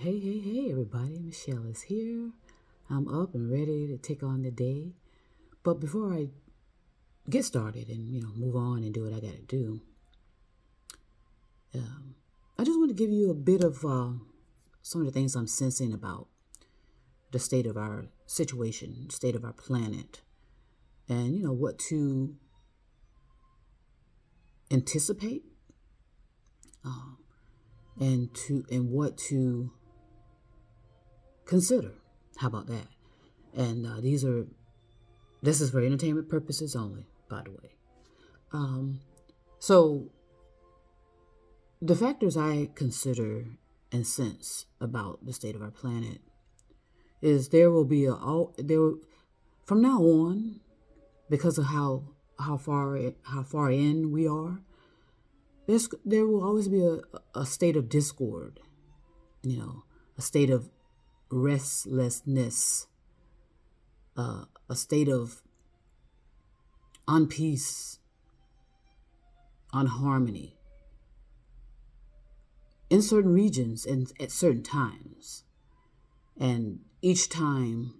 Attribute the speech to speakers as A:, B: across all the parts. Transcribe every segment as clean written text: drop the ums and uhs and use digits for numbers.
A: Hey, everybody. Michelle is here. I'm up and ready to take on the day. But before I get started and, move on and do what I got to do, I just want to give you a bit of some of the things I'm sensing about the state of our situation, state of our planet, and, what to anticipate and what to consider. How about that? And this is for entertainment purposes only, by the way. So the factors I consider and sense about the state of our planet is there will be from now on, because of how far in we are, there will always be a state of discord, a state of restlessness, a state of unpeace, unharmony in certain regions and at certain times. And each time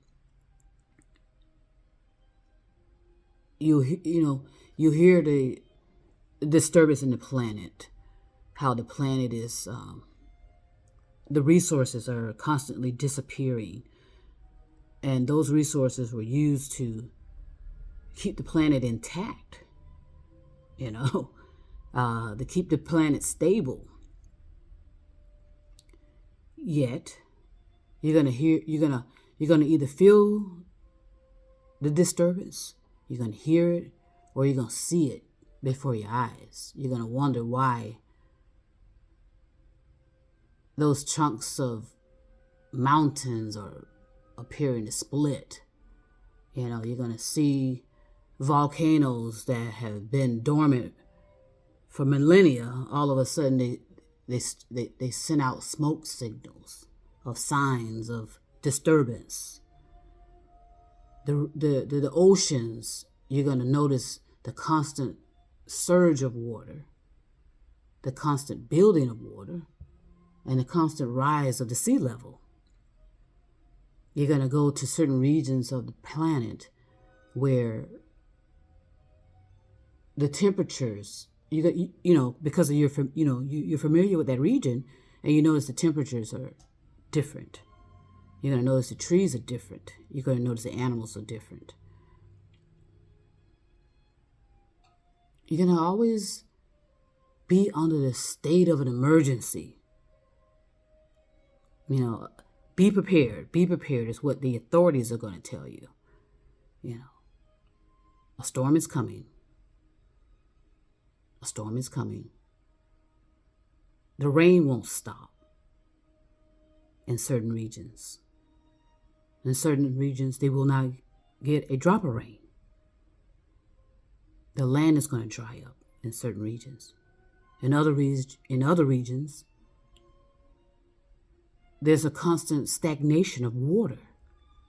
A: you hear the disturbance in the planet, how the planet is, the resources are constantly disappearing. And those resources were used to keep the planet intact, to keep the planet stable. Yet, you're gonna either feel the disturbance, you're gonna hear it, or you're gonna see it before your eyes. You're gonna wonder why those chunks of mountains are appearing to split. You're gonna see volcanoes that have been dormant for millennia. All of a sudden, they send out smoke signals of signs of disturbance. The oceans, you're gonna notice the constant surge of water, the constant building of water, and the constant rise of the sea level. You're going to go to certain regions of the planet where the temperatures, because of you're familiar with that region, and you notice the temperatures are different. You're going to notice the trees are different. You're going to notice the animals are different. You're going to always be under the state of an emergency. Be prepared. Be prepared is what the authorities are going to tell you. A storm is coming. A storm is coming. The rain won't stop in certain regions. In certain regions, they will not get a drop of rain. The land is going to dry up in certain regions. In other regions, there's a constant stagnation of water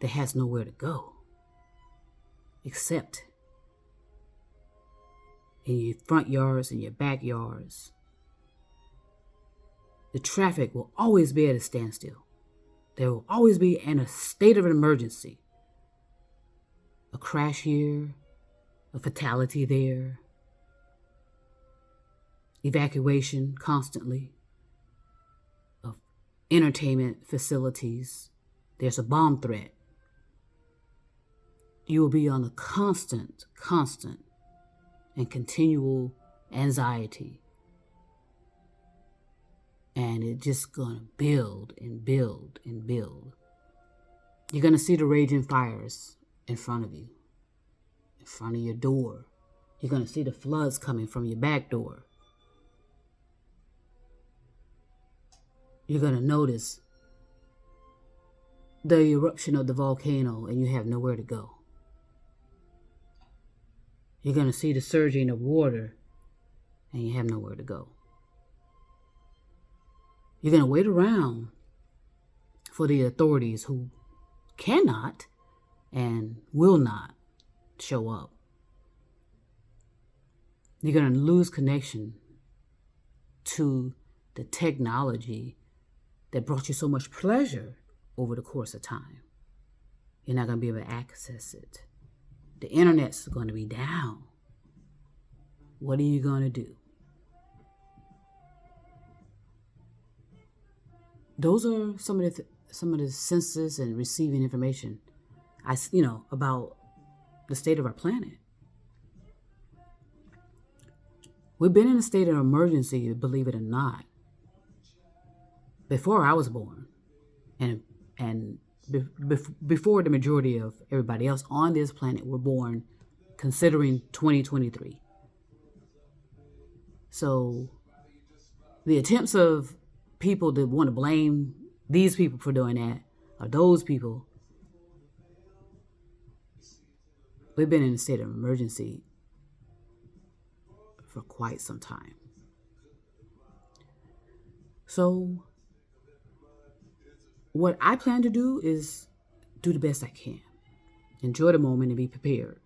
A: that has nowhere to go except in your front yards and your backyards. The traffic will always be at a standstill. There will always be in a state of an emergency. A crash here, a fatality there, evacuation constantly of entertainment facilities. There's a bomb threat. You will be on a constant and continual anxiety. And it's just going to build and build and build. You're going to see the raging fires in front of you, in front of your door. You're going to see the floods coming from your back door. You're going to notice the eruption of the volcano and you have nowhere to go. You're going to see the surging of water and you have nowhere to go. You're going to wait around for the authorities who cannot and will not show up. You're going to lose connection to the technology that brought you so much pleasure over the course of time. You're not going to be able to access it. The internet's going to be down. What are you going to do? Those are some of the senses and receiving information about the state of our planet. We've been in a state of emergency, believe it or not, before I was born, and before the majority of everybody else on this planet were born, considering 2023. So the attempts of people that want to blame these people for doing that, or those people, we've been in a state of emergency for quite some time. So what I plan to do is do the best I can. Enjoy the moment and be prepared.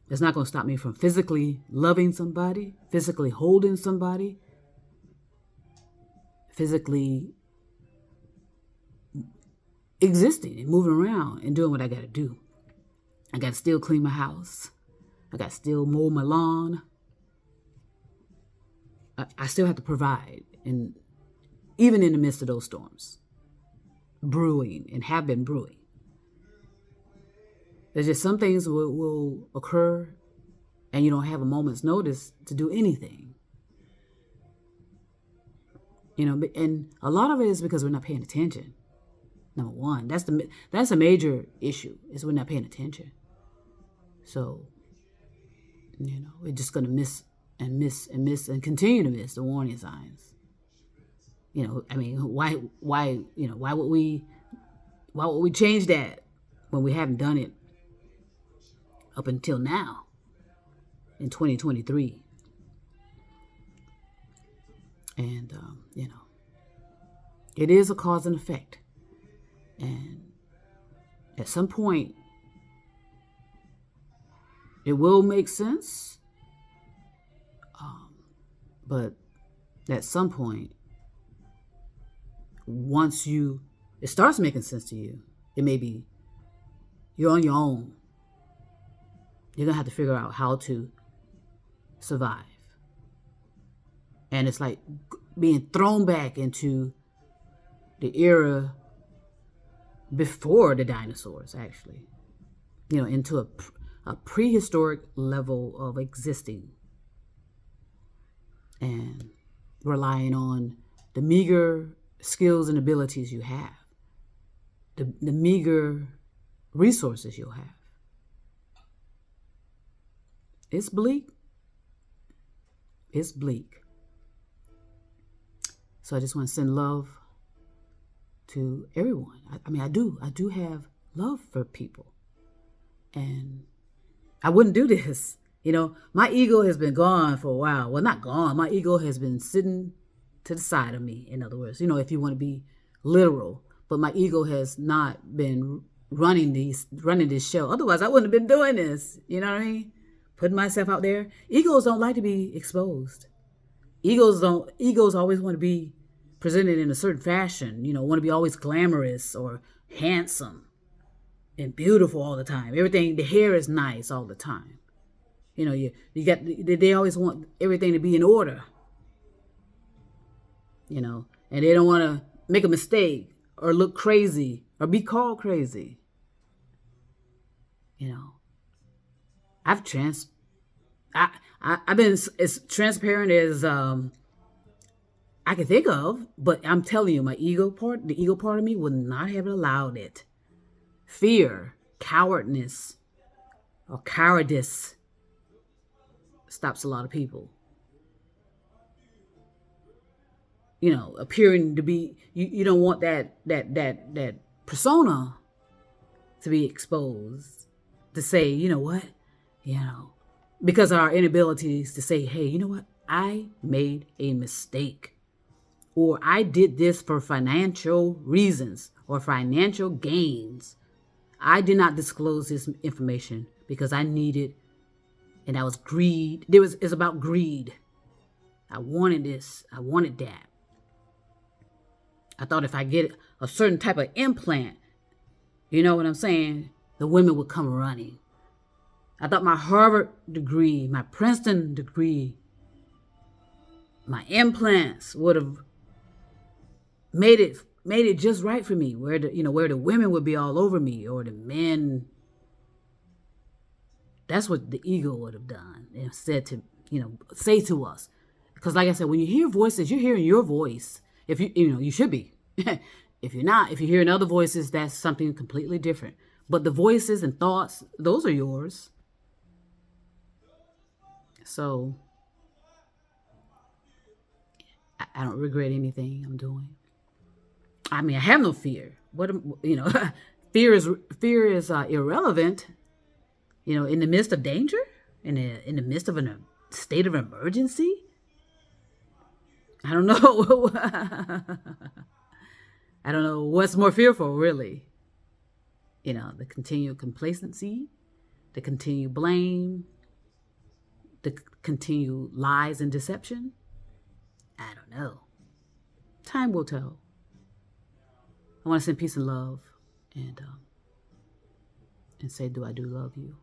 A: It's not going to stop me from physically loving somebody, physically holding somebody, physically existing and moving around and doing what I got to do. I got to still clean my house. I got to still mow my lawn. I still have to provide, and even in the midst of those storms, brewing and have been brewing. There's just some things will occur and you don't have a moment's notice to do anything. And a lot of it is because we're not paying attention. Number one, that's a major issue, is we're not paying attention. So, we're just going to miss and continue to miss the warning signs. Why would we change that when we haven't done it up until now in 2023? And, it is a cause and effect. And at some point, it will make sense. But at some point, once it starts making sense to you, it may be you're on your own. You're going to have to figure out how to survive. And it's like being thrown back into the era before the dinosaurs, actually. Into a prehistoric level of existing. And relying on the meager skills and abilities you have. The meager resources you'll have. It's bleak. It's bleak. So I just want to send love to everyone. I do have love for people. And I wouldn't do this. My ego has been gone for a while. Well, not gone. My ego has been sitting to the side of me, in other words, if you want to be literal. But my ego has not been running this show. Otherwise, I wouldn't have been doing this. You know what I mean? Putting myself out there. Egos don't like to be exposed. Egos always want to be presented in a certain fashion. Want to be always glamorous or handsome and beautiful all the time. Everything, the hair is nice all the time. They always want everything to be in order. And they don't want to make a mistake or look crazy or be called crazy. I've been as transparent as I can think of, but I'm telling you, the ego part of me would not have allowed it. Fear, cowardice stops a lot of people. Appearing to be, you don't want that persona to be exposed, to say, because of our inabilities to say, hey, you know what? I made a mistake, or I did this for financial reasons or financial gains. I did not disclose this information because I needed, and that was greed. It's about greed. I wanted this. I wanted that. I thought if I get a certain type of implant, you know what I'm saying, the women would come running. I thought my Harvard degree, my Princeton degree, my implants would have made it just right for me, where the women would be all over me, or the men. That's what the ego would have done and said to, say to us. Because like I said, when you hear voices, you're hearing your voice. If you should be. If you're not, if you're hearing other voices, that's something completely different. But the voices and thoughts, those are yours. So I don't regret anything I'm doing. I mean, I have no fear. Fear is irrelevant. In the midst of danger, in the midst of a state of emergency. I don't know. I don't know what's more fearful, really. The continued complacency, the continued blame, the continued lies and deception. I don't know. Time will tell. I want to send peace and love, and say, do I do love you?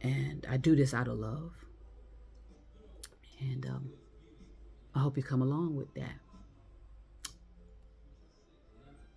A: And I do this out of love. And I hope you come along with that.